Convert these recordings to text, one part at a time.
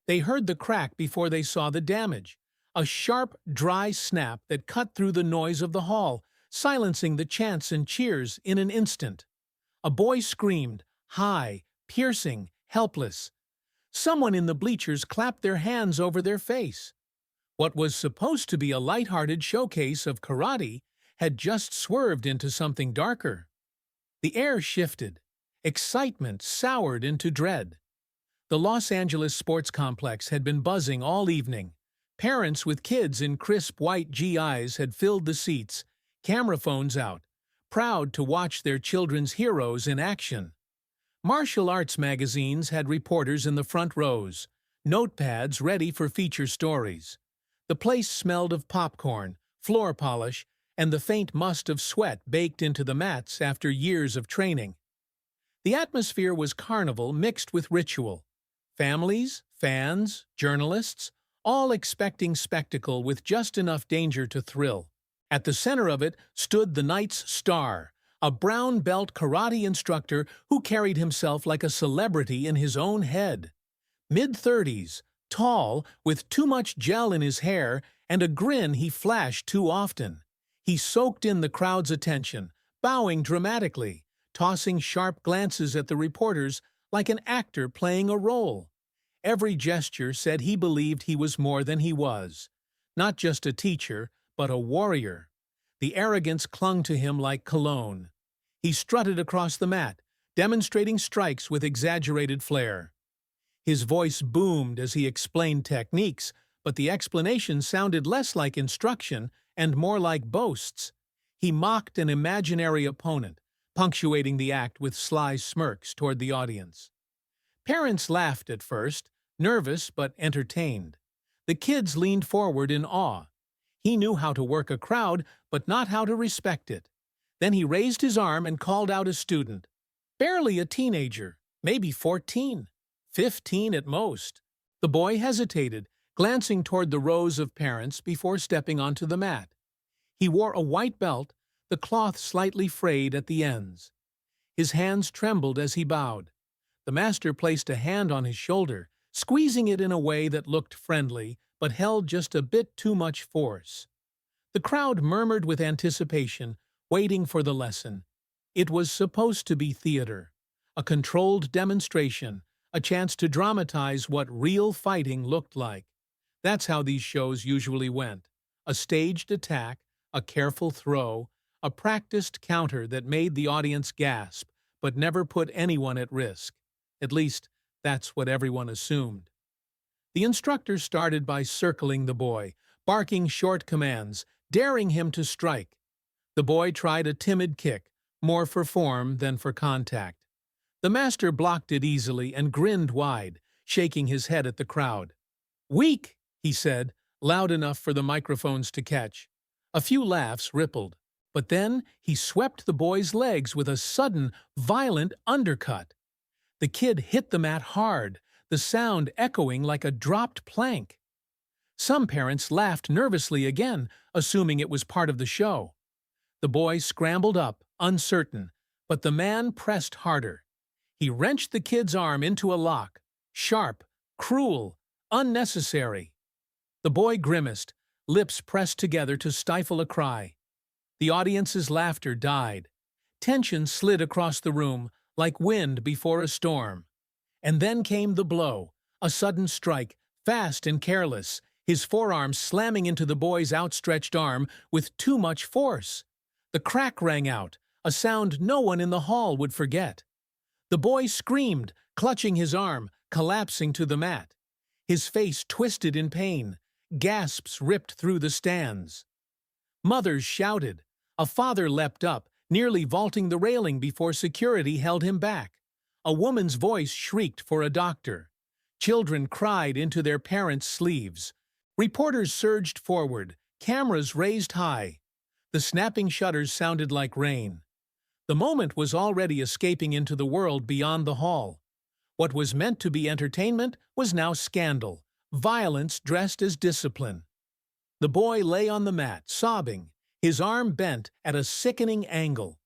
They heard the crack before they saw the damage. A sharp, dry snap that cut through the noise of the hall, silencing the chants and cheers in an instant. A boy screamed, high, piercing, helpless. Someone in the bleachers clapped their hands over their face. What was supposed to be a light-hearted showcase of karate had just swerved into something darker. The air shifted. Excitement soured into dread. The Los Angeles sports complex had been buzzing all evening. Parents with kids in crisp white GIs had filled the seats, camera phones out, proud to watch their children's heroes in action. Martial arts magazines had reporters in the front rows, notepads ready for feature stories. The place smelled of popcorn, floor polish, and the faint must of sweat baked into the mats after years of training. The atmosphere was carnival mixed with ritual. Families, fans, journalists, all expecting spectacle with just enough danger to thrill. At the center of it stood the night's star, a brown belt karate instructor who carried himself like a celebrity in his own head. Mid-30s, tall, with too much gel in his hair and a grin he flashed too often. He soaked in the crowd's attention, bowing dramatically, tossing sharp glances at the reporters like an actor playing a role. Every gesture said he believed he was more than he was. Not just a teacher, but a warrior. The arrogance clung to him like cologne. He strutted across the mat, demonstrating strikes with exaggerated flair. His voice boomed as he explained techniques, but the explanation sounded less like instruction and more like boasts. He mocked an imaginary opponent, punctuating the act with sly smirks toward the audience. Parents laughed at first, nervous but entertained. The kids leaned forward in awe. He knew how to work a crowd, but not how to respect it. Then he raised his arm and called out a student. Barely a teenager, maybe 14, 15 at most. The boy hesitated, glancing toward the rows of parents before stepping onto the mat. He wore a white belt, the cloth slightly frayed at the ends. His hands trembled as he bowed. The master placed a hand on his shoulder, squeezing it in a way that looked friendly, but held just a bit too much force. The crowd murmured with anticipation, waiting for the lesson. It was supposed to be theater, a controlled demonstration, a chance to dramatize what real fighting looked like. That's how these shows usually went. A staged attack, a careful throw, a practiced counter that made the audience gasp, but never put anyone at risk. At least, that's what everyone assumed. The instructor started by circling the boy, barking short commands, daring him to strike. The boy tried a timid kick, more for form than for contact. The master blocked it easily and grinned wide, shaking his head at the crowd. "Weak," he said, loud enough for the microphones to catch. A few laughs rippled, but then he swept the boy's legs with a sudden, violent undercut. The kid hit the mat hard, the sound echoing like a dropped plank. Some parents laughed nervously again, assuming it was part of the show. The boy scrambled up, uncertain, but the man pressed harder. He wrenched the kid's arm into a lock, sharp, cruel, unnecessary. The boy grimaced, lips pressed together to stifle a cry. The audience's laughter died. Tension slid across the room, like wind before a storm. And then came the blow, a sudden strike, fast and careless, his forearm slamming into the boy's outstretched arm with too much force. The crack rang out, a sound no one in the hall would forget. The boy screamed, clutching his arm, collapsing to the mat. His face twisted in pain. Gasps ripped through the stands. Mothers shouted. A father leapt up, nearly vaulting the railing before security held him back. A woman's voice shrieked for a doctor. Children cried into their parents' sleeves. Reporters surged forward, cameras raised high. The snapping shutters sounded like rain. The moment was already escaping into the world beyond the hall. What was meant to be entertainment was now scandal, violence dressed as discipline. The boy lay on the mat, sobbing, his arm bent at a sickening angle.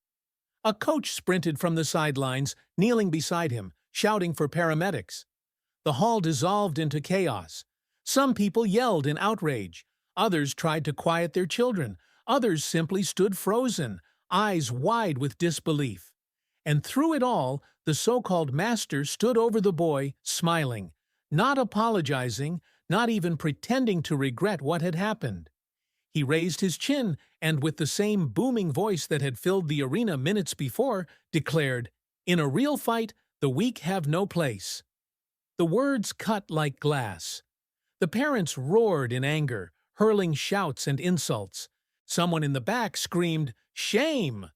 A coach sprinted from the sidelines, kneeling beside him, shouting for paramedics. The hall dissolved into chaos. Some people yelled in outrage. Others tried to quiet their children. Others simply stood frozen, eyes wide with disbelief. And through it all, the so-called master stood over the boy, smiling, not apologizing, not even pretending to regret what had happened. He raised his chin and, with the same booming voice that had filled the arena minutes before, declared, "In a real fight, the weak have no place." The words cut like glass. The parents roared in anger, hurling shouts and insults. Someone in the back screamed, "Shame!"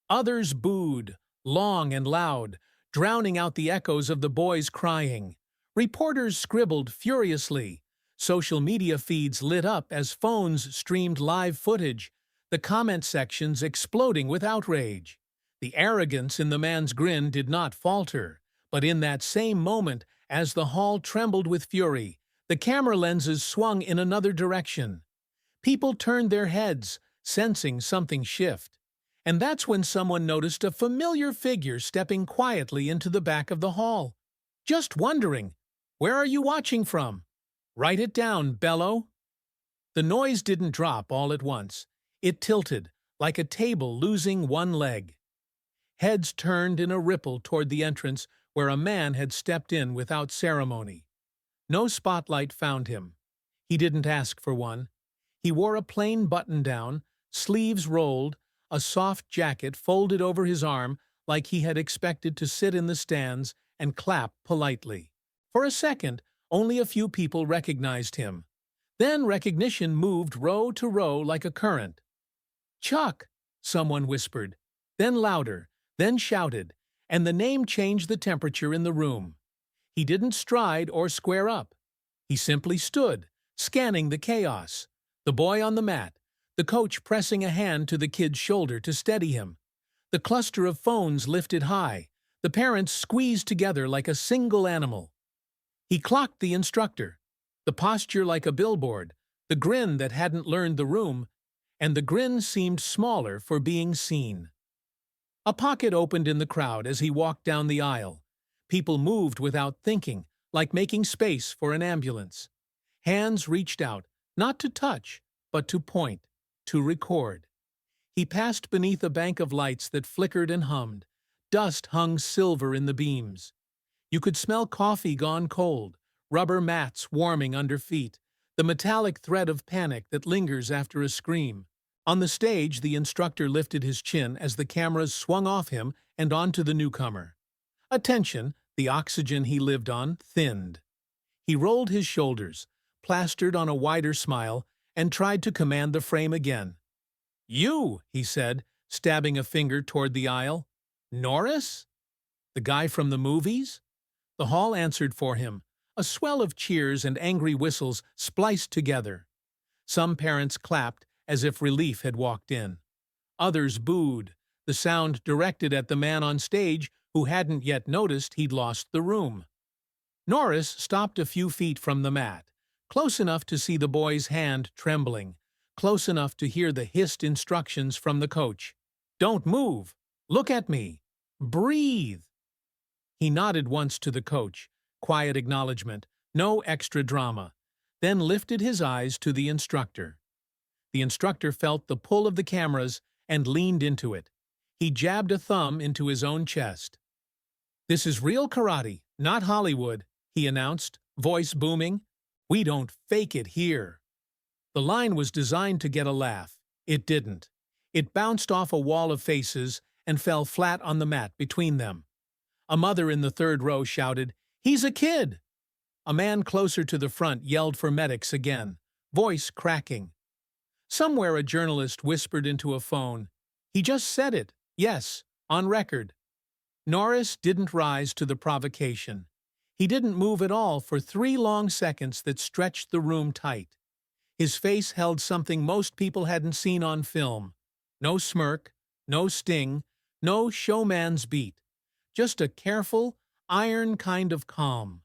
Others booed, long and loud, drowning out the echoes of the boys crying. Reporters scribbled furiously. Social media feeds lit up as phones streamed live footage, the comment sections exploding with outrage. The arrogance in the man's grin did not falter, but in that same moment, as the hall trembled with fury, the camera lenses swung in another direction. People turned their heads, sensing something shift. And that's when someone noticed a familiar figure stepping quietly into the back of the hall. Just wondering, where are you watching from? Write it down, Bello. The noise didn't drop all at once. It tilted, like a table losing one leg. Heads turned in a ripple toward the entrance where a man had stepped in without ceremony. No spotlight found him. He didn't ask for one. He wore a plain button-down, sleeves rolled, a soft jacket folded over his arm like he had expected to sit in the stands and clap politely. For a second, only a few people recognized him. Then recognition moved row to row like a current. "Chuck," someone whispered, then louder, then shouted, and the name changed the temperature in the room. He didn't stride or square up. He simply stood, scanning the chaos. The boy on the mat, the coach pressing a hand to the kid's shoulder to steady him. The cluster of phones lifted high, the parents squeezed together like a single animal. He clocked the instructor, the posture like a billboard, the grin that hadn't learned the room, and the grin seemed smaller for being seen. A pocket opened in the crowd as he walked down the aisle. People moved without thinking, like making space for an ambulance. Hands reached out, not to touch, but to point, to record. He passed beneath a bank of lights that flickered and hummed. Dust hung silver in the beams. You could smell coffee gone cold, rubber mats warming under feet, the metallic thread of panic that lingers after a scream. On the stage, the instructor lifted his chin as the cameras swung off him and onto the newcomer. Attention, the oxygen he lived on, thinned. He rolled his shoulders, plastered on a wider smile, and tried to command the frame again. "You," he said, stabbing a finger toward the aisle. "Norris? The guy from the movies?" The hall answered for him, a swell of cheers and angry whistles spliced together. Some parents clapped as if relief had walked in. Others booed, the sound directed at the man on stage who hadn't yet noticed he'd lost the room. Norris stopped a few feet from the mat, close enough to see the boy's hand trembling, close enough to hear the hissed instructions from the coach. "Don't move! Look at me! Breathe!" He nodded once to the coach, quiet acknowledgement, no extra drama, then lifted his eyes to the instructor. The instructor felt the pull of the cameras and leaned into it. He jabbed a thumb into his own chest. "This is real karate, not Hollywood," he announced, voice booming. "We don't fake it here." The line was designed to get a laugh. It didn't. It bounced off a wall of faces and fell flat on the mat between them. A mother in the third row shouted, "He's a kid!" A man closer to the front yelled for medics again, voice cracking. Somewhere a journalist whispered into a phone, "He just said it, yes, on record." Norris didn't rise to the provocation. He didn't move at all for 3 long seconds that stretched the room tight. His face held something most people hadn't seen on film. No smirk, no sting, no showman's beat. Just a careful, iron kind of calm.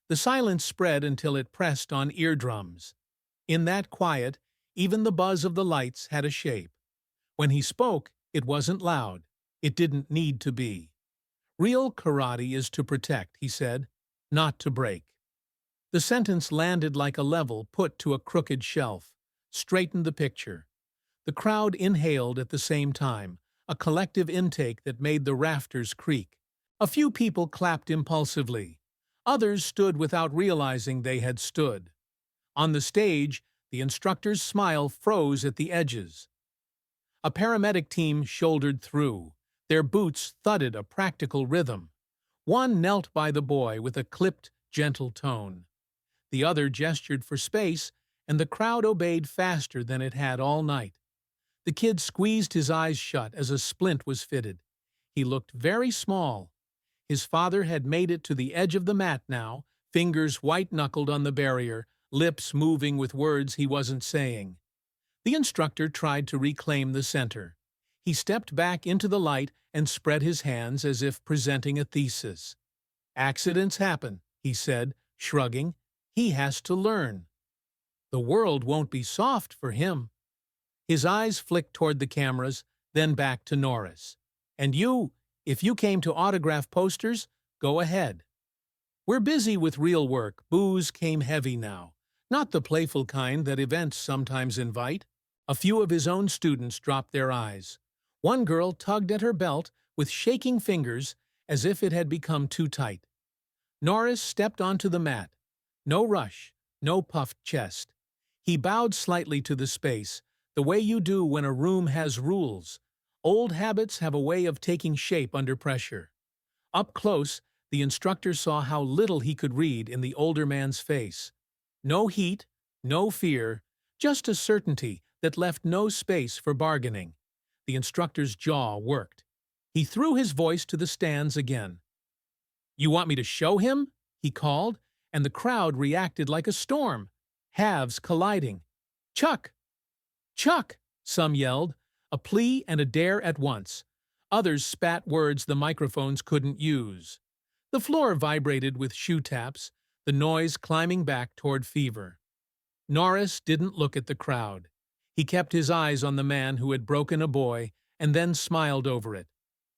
The silence spread until it pressed on eardrums. In that quiet, even the buzz of the lights had a shape. When he spoke, it wasn't loud. It didn't need to be. "Real karate is to protect," he said, not to break. The sentence landed like a level put to a crooked shelf, straightened the picture. The crowd inhaled at the same time, a collective intake that made the rafters creak. A few people clapped impulsively. Others stood without realizing they had stood. On the stage, the instructor's smile froze at the edges. A paramedic team shouldered through. Their boots thudded a practical rhythm. One knelt by the boy with a clipped, gentle tone. The other gestured for space, and the crowd obeyed faster than it had all night. The kid squeezed his eyes shut as a splint was fitted. He looked very small. His father had made it to the edge of the mat now, fingers white-knuckled on the barrier, lips moving with words he wasn't saying. The instructor tried to reclaim the center. He stepped back into the light and spread his hands as if presenting a thesis. "Accidents happen," he said, shrugging. "He has to learn. The world won't be soft for him." His eyes flicked toward the cameras, then back to Norris. "And you, if you came to autograph posters, go ahead. We're busy with real work." Booze came heavy now, not the playful kind that events sometimes invite. A few of his own students dropped their eyes. One girl tugged at her belt with shaking fingers as if it had become too tight. Norris stepped onto the mat. No rush, no puffed chest. He bowed slightly to the space, the way you do when a room has rules. Old habits have a way of taking shape under pressure. Up close, the instructor saw how little he could read in the older man's face. No heat, no fear, just a certainty that left no space for bargaining. The instructor's jaw worked. He threw his voice to the stands again. "You want me to show him?" he called, and the crowd reacted like a storm, halves colliding. "Chuck! Chuck!" some yelled, a plea and a dare at once. Others spat words the microphones couldn't use. The floor vibrated with shoe taps, the noise climbing back toward fever. Norris didn't look at the crowd. He kept his eyes on the man who had broken a boy and then smiled over it.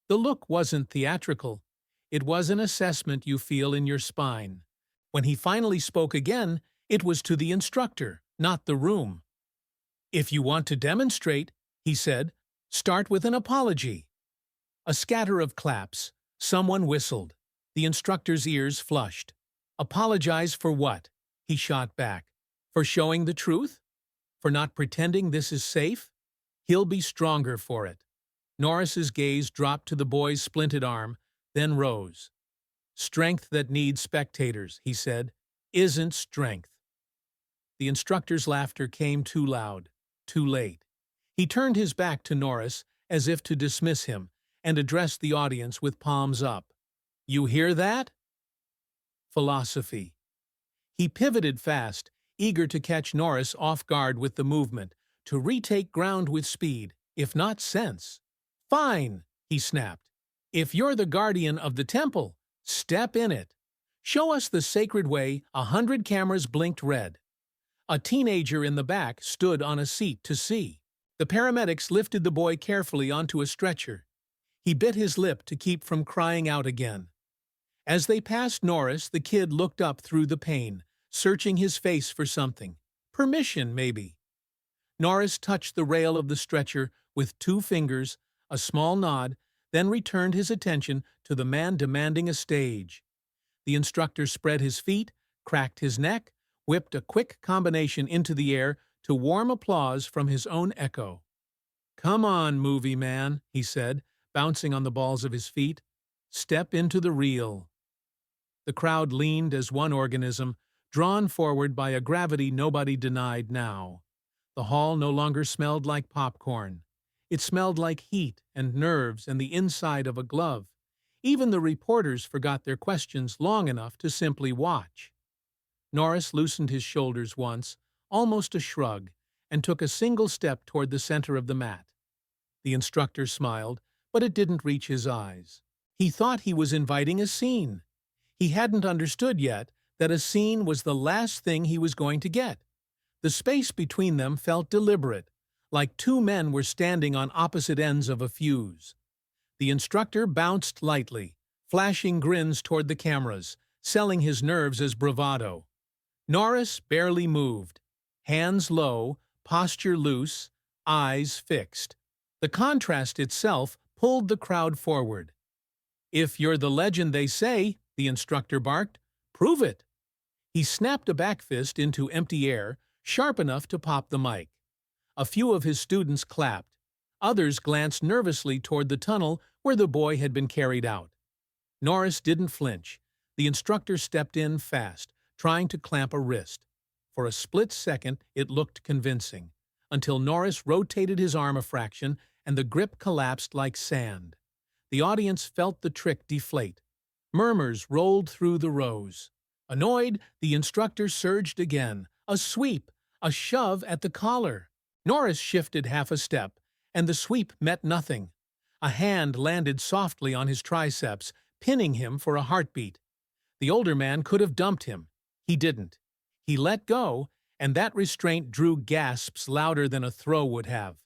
The look wasn't theatrical. It was an assessment you feel in your spine. When he finally spoke again, it was to the instructor, not the room. "If you want to demonstrate," he said, "start with an apology." A scatter of claps. Someone whistled. The instructor's ears flushed. "Apologize for what?" he shot back. "For showing the truth? For not pretending this is safe? He'll be stronger for it." Norris's gaze dropped to the boy's splinted arm, then rose. "Strength that needs spectators," he said, "isn't strength." The instructor's laughter came too loud, too late. He turned his back to Norris as if to dismiss him and addressed the audience with palms up. "You hear that? Philosophy." He pivoted fast, eager to catch Norris off guard with the movement, to retake ground with speed, if not sense. "Fine," he snapped. "If you're the guardian of the temple, step in it. Show us the sacred way." 100 cameras blinked red. A teenager in the back stood on a seat to see. The paramedics lifted the boy carefully onto a stretcher. He bit his lip to keep from crying out again. As they passed Norris, the kid looked up through the pain, searching his face for something. Permission, maybe. Norris touched the rail of the stretcher with 2 fingers, a small nod, then returned his attention to the man demanding a stage. The instructor spread his feet, cracked his neck, whipped a quick combination into the air to warm applause from his own echo. "Come on, movie man," he said, bouncing on the balls of his feet. "Step into the real." The crowd leaned as one organism, drawn forward by a gravity nobody denied now. The hall no longer smelled like popcorn. It smelled like heat and nerves and the inside of a glove. Even the reporters forgot their questions long enough to simply watch. Norris loosened his shoulders once, almost a shrug, and took a single step toward the center of the mat. The instructor smiled, but it didn't reach his eyes. He thought he was inviting a scene. He hadn't understood yet that a scene was the last thing he was going to get. The space between them felt deliberate, like 2 men were standing on opposite ends of a fuse. The instructor bounced lightly, flashing grins toward the cameras, selling his nerves as bravado. Norris barely moved, hands low, posture loose, eyes fixed. The contrast itself pulled the crowd forward. "If you're the legend they say," the instructor barked, "prove it." He snapped a back fist into empty air, sharp enough to pop the mic. A few of his students clapped. Others glanced nervously toward the tunnel where the boy had been carried out. Norris didn't flinch. The instructor stepped in fast, trying to clamp a wrist. For a split second, it looked convincing, until Norris rotated his arm a fraction and the grip collapsed like sand. The audience felt the trick deflate. Murmurs rolled through the rows. Annoyed, the instructor surged again. A sweep, a shove at the collar. Norris shifted half a step, and the sweep met nothing. A hand landed softly on his triceps, pinning him for a heartbeat. The older man could have dumped him. He didn't. He let go, and that restraint drew gasps louder than a throw would have.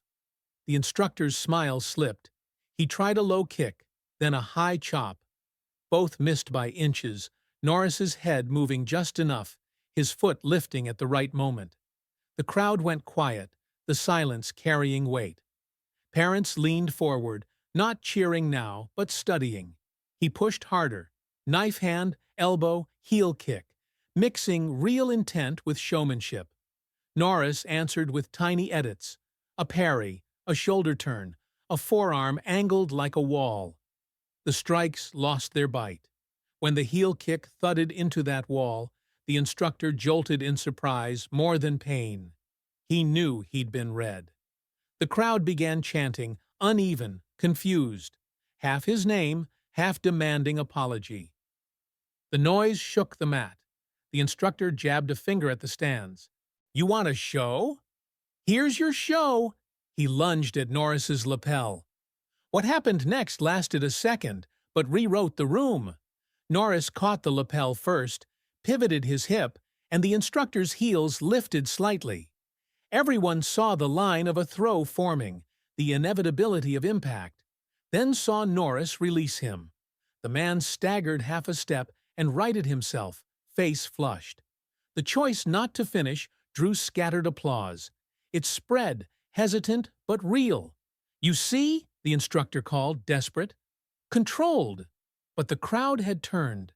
The instructor's smile slipped. He tried a low kick, then a high chop. Both missed by inches, Norris's head moving just enough, his foot lifting at the right moment. The crowd went quiet, the silence carrying weight. Parents leaned forward, not cheering now, but studying. He pushed harder, knife hand, elbow, heel kick, mixing real intent with showmanship. Norris answered with tiny edits, a parry, a shoulder turn, a forearm angled like a wall. The strikes lost their bite. When the heel kick thudded into that wall, the instructor jolted in surprise more than pain. He knew he'd been read. The crowd began chanting, uneven, confused, half his name, half demanding apology. The noise shook the mat. The instructor jabbed a finger at the stands. "You want a show? Here's your show!" He lunged at Norris's lapel. What happened next lasted a second, but rewrote the room. Norris caught the lapel first, pivoted his hip, and the instructor's heels lifted slightly. Everyone saw the line of a throw forming, the inevitability of impact, then saw Norris release him. The man staggered half a step and righted himself, face flushed. The choice not to finish drew scattered applause. It spread, hesitant but real. "You see?" the instructor called, desperate. Controlled. But the crowd had turned.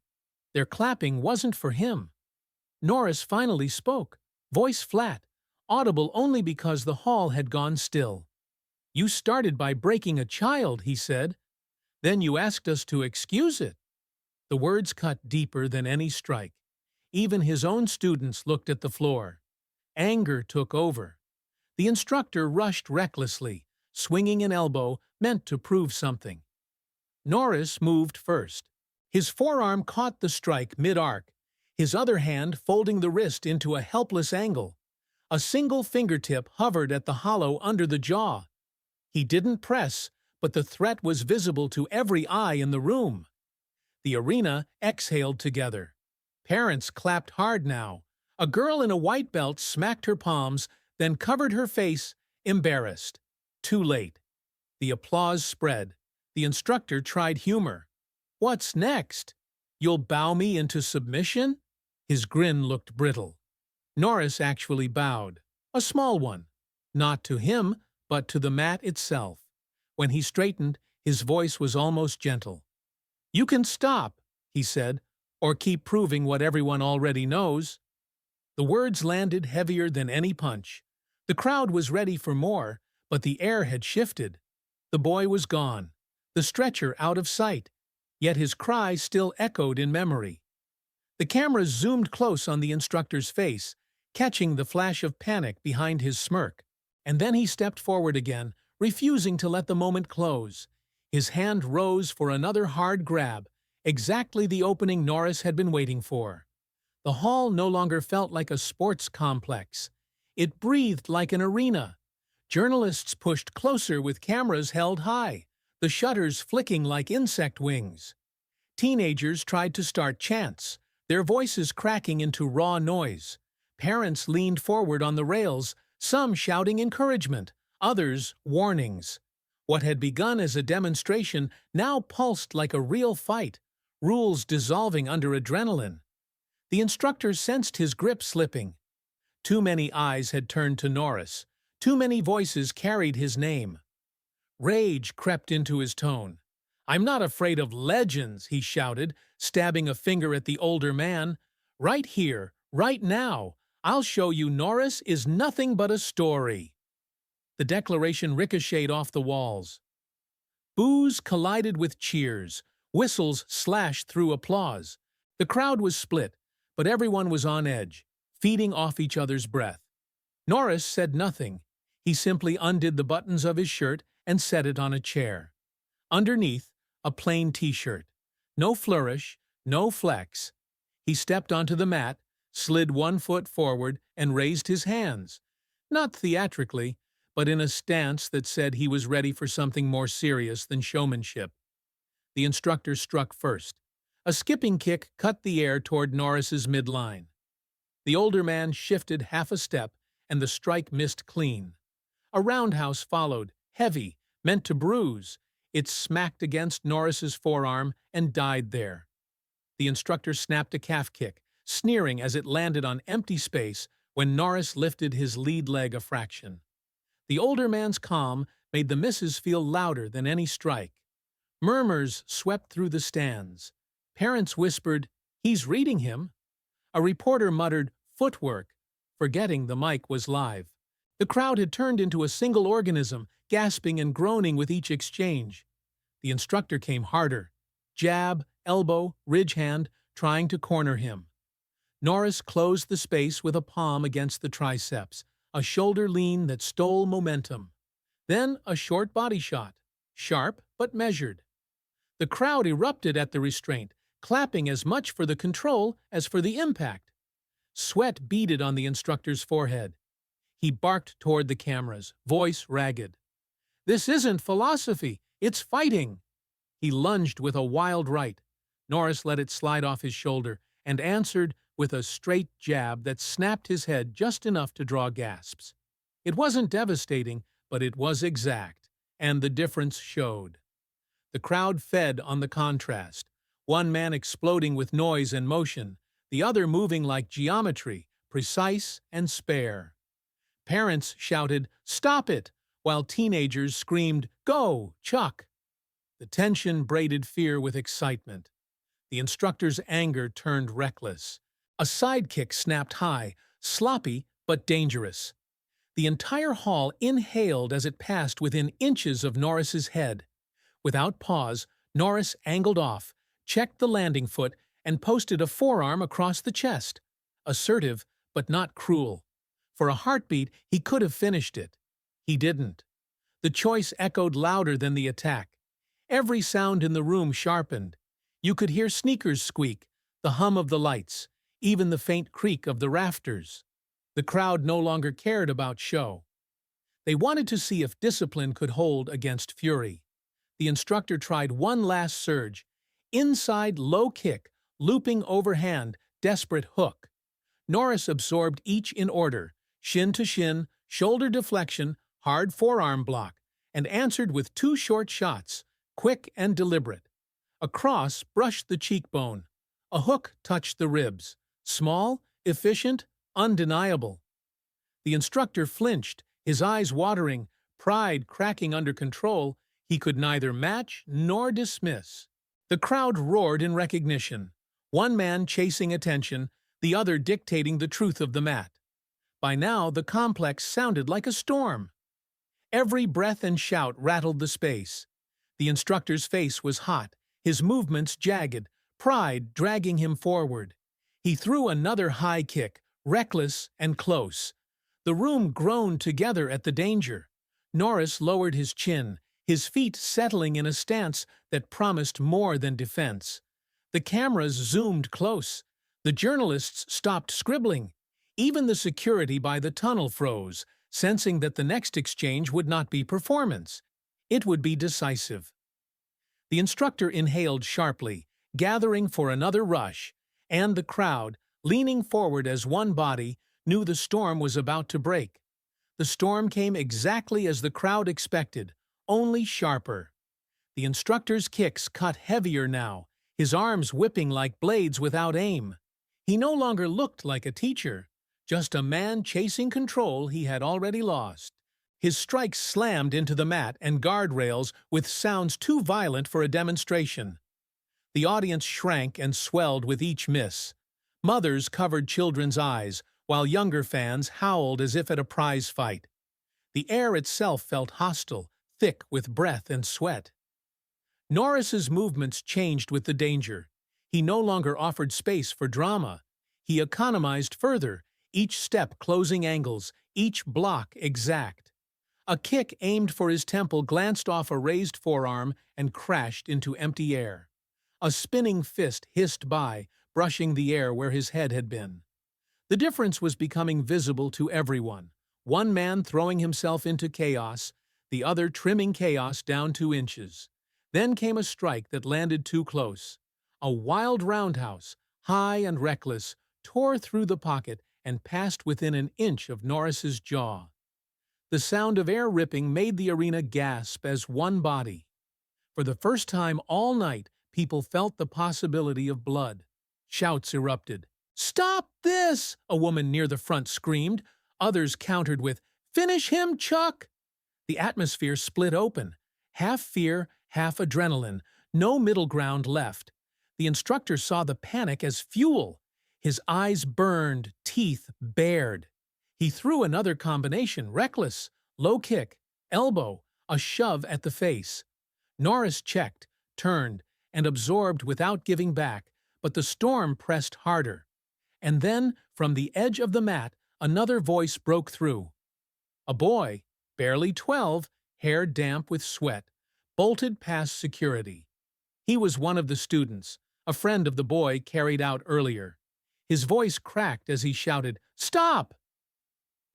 Their clapping wasn't for him. Norris finally spoke, voice flat, audible only because the hall had gone still. "You started by breaking a child," he said. "Then you asked us to excuse it." The words cut deeper than any strike. Even his own students looked at the floor. Anger took over. The instructor rushed recklessly, swinging an elbow meant to prove something. Norris moved first. His forearm caught the strike mid-arc, his other hand folding the wrist into a helpless angle. A single fingertip hovered at the hollow under the jaw. He didn't press, but the threat was visible to every eye in the room. The arena exhaled together. Parents clapped hard now. A girl in a white belt smacked her palms, then covered her face, embarrassed. Too late. The applause spread. The instructor tried humor. "What's next? You'll bow me into submission?" His grin looked brittle. Norris actually bowed. A small one. Not to him, but to the mat itself. When he straightened, his voice was almost gentle. "You can stop," he said, "or keep proving what everyone already knows." The words landed heavier than any punch. The crowd was ready for more, but the air had shifted. The boy was gone, the stretcher out of sight, yet his cry still echoed in memory. The cameras zoomed close on the instructor's face, catching the flash of panic behind his smirk. And then he stepped forward again, refusing to let the moment close. His hand rose for another hard grab, exactly the opening Norris had been waiting for. The hall no longer felt like a sports complex. It breathed like an arena. Journalists pushed closer with cameras held high, the shutters flicking like insect wings. Teenagers tried to start chants, their voices cracking into raw noise. Parents leaned forward on the rails, some shouting encouragement, others warnings. What had begun as a demonstration now pulsed like a real fight, rules dissolving under adrenaline. The instructor sensed his grip slipping. Too many eyes had turned to Norris. Too many voices carried his name. Rage crept into his tone. "I'm not afraid of legends," he shouted, stabbing a finger at the older man. "Right here, right now, I'll show you Norris is nothing but a story." The declaration ricocheted off the walls. Boos collided with cheers. Whistles slashed through applause. The crowd was split, but everyone was on edge, feeding off each other's breath. Norris said nothing. He simply undid the buttons of his shirt and set it on a chair. Underneath, a plain t-shirt. No flourish, no flex. He stepped onto the mat, slid one foot forward, and raised his hands. Not theatrically, but in a stance that said he was ready for something more serious than showmanship. The instructor struck first. A skipping kick cut the air toward Norris's midline. The older man shifted half a step, and the strike missed clean. A roundhouse followed, heavy, meant to bruise. It smacked against Norris's forearm and died there. The instructor snapped a calf kick, sneering as it landed on empty space when Norris lifted his lead leg a fraction. The older man's calm made the misses feel louder than any strike. Murmurs swept through the stands. Parents whispered, "He's reading him." A reporter muttered, "Footwork," forgetting the mic was live. The crowd had turned into a single organism, gasping and groaning with each exchange. The instructor came harder. Jab, elbow, ridge hand, trying to corner him. Norris closed the space with a palm against the triceps, a shoulder lean that stole momentum. Then a short body shot, sharp but measured. The crowd erupted at the restraint, clapping as much for the control as for the impact. Sweat beaded on the instructor's forehead. He barked toward the cameras, voice ragged. "This isn't philosophy, it's fighting." He lunged with a wild right. Norris let it slide off his shoulder and answered with a straight jab that snapped his head just enough to draw gasps. It wasn't devastating, but it was exact, and the difference showed. The crowd fed on the contrast, one man exploding with noise and motion, the other moving like geometry, precise and spare. Parents shouted, "Stop it!" while teenagers screamed, "Go, Chuck!" The tension braided fear with excitement. The instructor's anger turned reckless. A sidekick snapped high, sloppy but dangerous. The entire hall inhaled as it passed within inches of Norris's head. Without pause, Norris angled off, checked the landing foot, and posted a forearm across the chest. Assertive, but not cruel. For a heartbeat, he could have finished it. He didn't. The choice echoed louder than the attack. Every sound in the room sharpened. You could hear sneakers squeak, the hum of the lights, even the faint creak of the rafters. The crowd no longer cared about show. They wanted to see if discipline could hold against fury. The instructor tried one last surge. Inside low kick, looping overhand, desperate hook. Norris absorbed each in order, shin to shin, shoulder deflection, hard forearm block, and answered with two short shots, quick and deliberate. A cross brushed the cheekbone. A hook touched the ribs. Small, efficient, undeniable. The instructor flinched, his eyes watering, pride cracking under control. He could neither match nor dismiss. The crowd roared in recognition, one man chasing attention, the other dictating the truth of the mat. By now, the complex sounded like a storm. Every breath and shout rattled the space. The instructor's face was hot, his movements jagged, pride dragging him forward. He threw another high kick, reckless and close. The room groaned together at the danger. Norris lowered his chin, his feet settling in a stance that promised more than defense. The cameras zoomed close. The journalists stopped scribbling. Even the security by the tunnel froze, sensing that the next exchange would not be performance. It would be decisive. The instructor inhaled sharply, gathering for another rush, and the crowd, leaning forward as one body, knew the storm was about to break. The storm came exactly as the crowd expected, only sharper. The instructor's kicks cut heavier now, his arms whipping like blades without aim. He no longer looked like a teacher, just a man chasing control he had already lost. His strikes slammed into the mat and guardrails with sounds too violent for a demonstration. The audience shrank and swelled with each miss. Mothers covered children's eyes, while younger fans howled as if at a prize fight. The air itself felt hostile, thick with breath and sweat. Norris's movements changed with the danger. He no longer offered space for drama. He economized further, each step closing angles, each block exact. A kick aimed for his temple glanced off a raised forearm and crashed into empty air. A spinning fist hissed by, brushing the air where his head had been. The difference was becoming visible to everyone. One man throwing himself into chaos, the other trimming chaos down 2 inches. Then came a strike that landed too close. A wild roundhouse, high and reckless, tore through the pocket and passed within an inch of Norris's jaw. The sound of air ripping made the arena gasp as one body. For the first time all night, people felt the possibility of blood. Shouts erupted. "Stop this!" a woman near the front screamed. Others countered with, "Finish him, Chuck!" The atmosphere split open. Half fear, half adrenaline. No middle ground left. The instructor saw the panic as fuel. His eyes burned, teeth bared. He threw another combination, reckless. Low kick, elbow, a shove at the face. Norris checked, turned, and absorbed without giving back, but the storm pressed harder. And then, from the edge of the mat, another voice broke through. A boy, barely 12, hair damp with sweat, bolted past security. He was one of the students, a friend of the boy carried out earlier. His voice cracked as he shouted, "Stop!"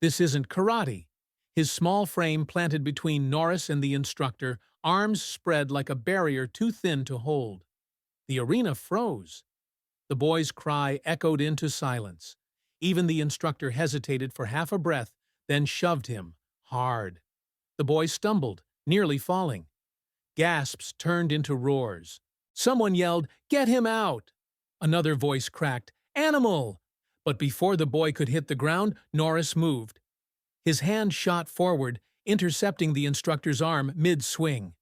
This isn't karate. His small frame planted between Norris and the instructor, arms spread like a barrier too thin to hold. The arena froze. The boy's cry echoed into silence. Even the instructor hesitated for half a breath, then shoved him, hard. The boy stumbled, nearly falling. Gasps turned into roars. Someone yelled, "Get him out!" Another voice cracked, "Animal!" But before the boy could hit the ground, Norris moved. His hand shot forward, intercepting the instructor's arm mid-swing.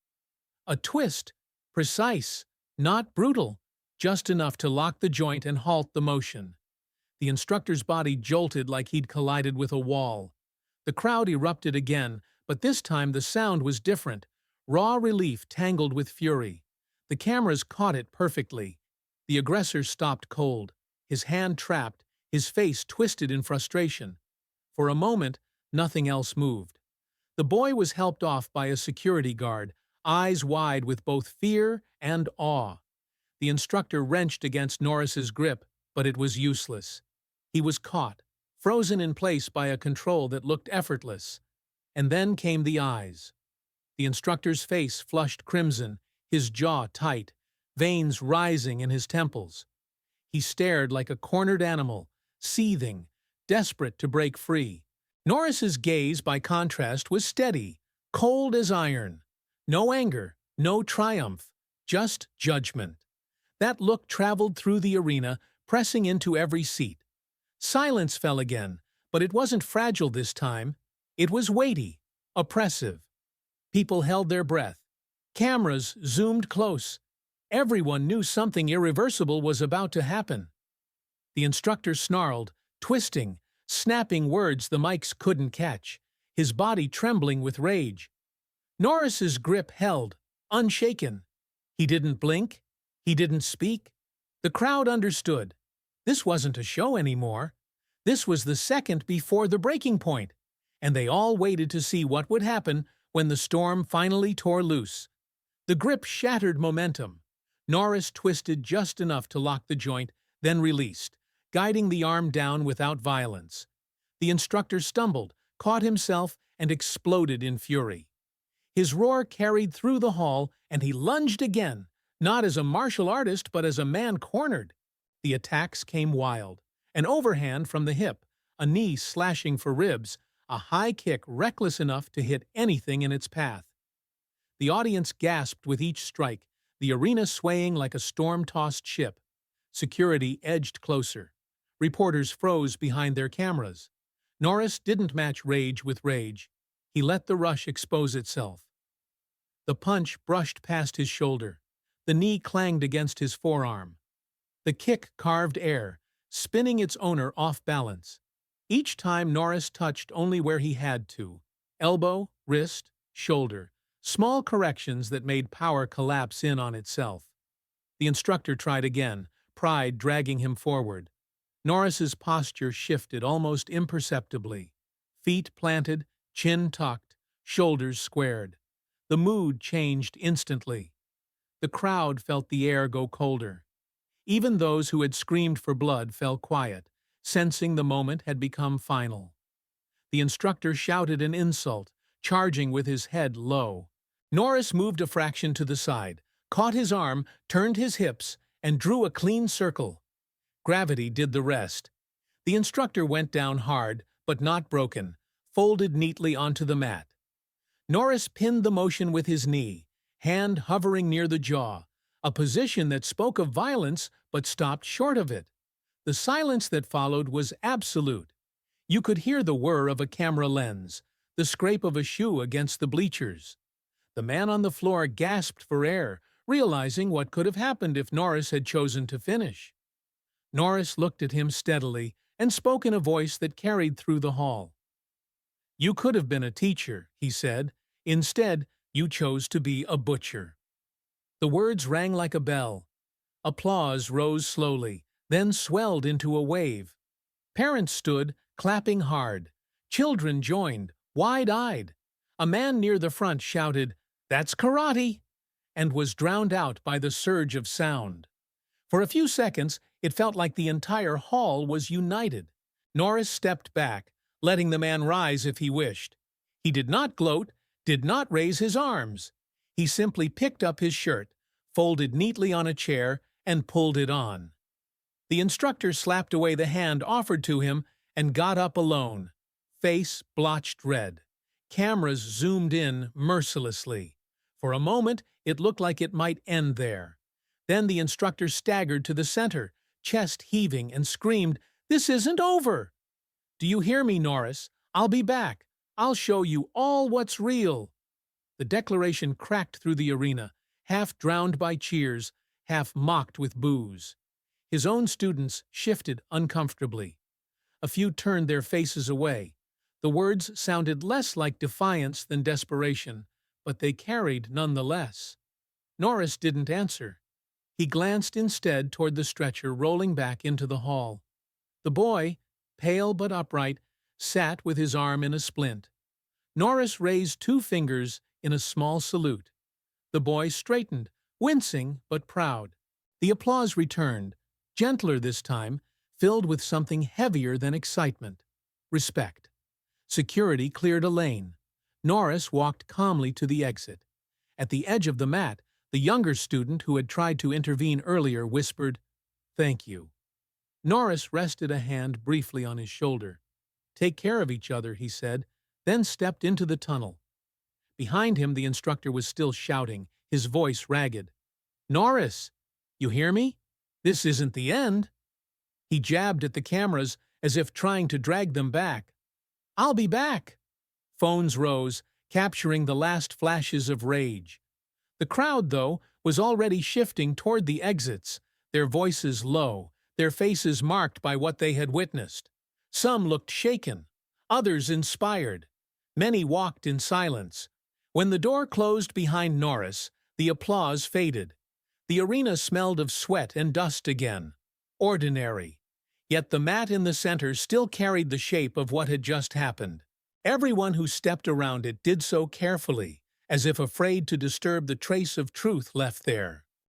A twist, precise, not brutal, just enough to lock the joint and halt the motion. The instructor's body jolted like he'd collided with a wall. The crowd erupted again, but this time the sound was different. Raw relief tangled with fury. The cameras caught it perfectly. The aggressor stopped cold, his hand trapped, his face twisted in frustration. For a moment, nothing else moved. The boy was helped off by a security guard, eyes wide with both fear and awe. The instructor wrenched against Norris's grip, but it was useless. He was caught, frozen in place by a control that looked effortless. And then came the eyes. The instructor's face flushed crimson, his jaw tight, veins rising in his temples. He stared like a cornered animal, seething, desperate to break free. Norris's gaze, by contrast, was steady, cold as iron. No anger, no triumph, just judgment. That look traveled through the arena, pressing into every seat. Silence fell again, but it wasn't fragile this time. It was weighty, oppressive. People held their breath. Cameras zoomed close. Everyone knew something irreversible was about to happen. The instructor snarled, twisting, snapping words the mics couldn't catch, his body trembling with rage. Norris's grip held, unshaken. He didn't blink. He didn't speak. The crowd understood. This wasn't a show anymore. This was the second before the breaking point, and they all waited to see what would happen when the storm finally tore loose. The grip shattered momentum. Norris twisted just enough to lock the joint, then released, guiding the arm down without violence. The instructor stumbled, caught himself, and exploded in fury. His roar carried through the hall, and he lunged again, not as a martial artist but as a man cornered. The attacks came wild. An overhand from the hip, a knee slashing for ribs, a high kick reckless enough to hit anything in its path. The audience gasped with each strike, the arena swaying like a storm-tossed ship. Security edged closer. Reporters froze behind their cameras. Norris didn't match rage with rage. He let the rush expose itself. The punch brushed past his shoulder. The knee clanged against his forearm. The kick carved air, spinning its owner off balance. Each time Norris touched only where he had to. Elbow, wrist, shoulder. Small corrections that made power collapse in on itself. The instructor tried again, pride dragging him forward. Norris's posture shifted almost imperceptibly. Feet planted, chin tucked, shoulders squared. The mood changed instantly. The crowd felt the air go colder. Even those who had screamed for blood fell quiet, sensing the moment had become final. The instructor shouted an insult, charging with his head low. Norris moved a fraction to the side, caught his arm, turned his hips, and drew a clean circle. Gravity did the rest. The instructor went down hard, but not broken, folded neatly onto the mat. Norris pinned the motion with his knee, hand hovering near the jaw, a position that spoke of violence but stopped short of it. The silence that followed was absolute. You could hear the whir of a camera lens, the scrape of a shoe against the bleachers. The man on the floor gasped for air, realizing what could have happened if Norris had chosen to finish. Norris looked at him steadily and spoke in a voice that carried through the hall. "You could have been a teacher," he said. "Instead, you chose to be a butcher." The words rang like a bell. Applause rose slowly, then swelled into a wave. Parents stood, clapping hard. Children joined, wide-eyed. A man near the front shouted, "That's karate!" and was drowned out by the surge of sound. For a few seconds, it felt like the entire hall was united. Norris stepped back, letting the man rise if he wished. He did not gloat, did not raise his arms. He simply picked up his shirt, folded neatly on a chair, and pulled it on. The instructor slapped away the hand offered to him and got up alone, face blotched red. Cameras zoomed in mercilessly. For a moment, it looked like it might end there. Then the instructor staggered to the center, chest heaving, and screamed, "This isn't over! Do you hear me, Norris? I'll be back. I'll show you all what's real." The declaration cracked through the arena, half drowned by cheers, half mocked with boos. His own students shifted uncomfortably. A few turned their faces away. The words sounded less like defiance than desperation, but they carried nonetheless. Norris didn't answer. He glanced instead toward the stretcher rolling back into the hall. The boy, pale but upright, sat with his arm in a splint. Norris raised 2 fingers in a small salute. The boy straightened, wincing but proud. The applause returned, gentler this time, filled with something heavier than excitement. Respect. Security cleared a lane. Norris walked calmly to the exit. At the edge of the mat, the younger student who had tried to intervene earlier whispered, "Thank you." Norris rested a hand briefly on his shoulder. "Take care of each other," he said, then stepped into the tunnel. Behind him, the instructor was still shouting, his voice ragged. "Norris, you hear me? This isn't the end." He jabbed at the cameras as if trying to drag them back. "I'll be back." Phones rose, capturing the last flashes of rage. The crowd, though, was already shifting toward the exits, their voices low, their faces marked by what they had witnessed. Some looked shaken, others inspired. Many walked in silence. When the door closed behind Norris, the applause faded. The arena smelled of sweat and dust again. Ordinary. Yet the mat in the center still carried the shape of what had just happened. Everyone who stepped around it did so carefully, as if afraid to disturb the trace of truth left there.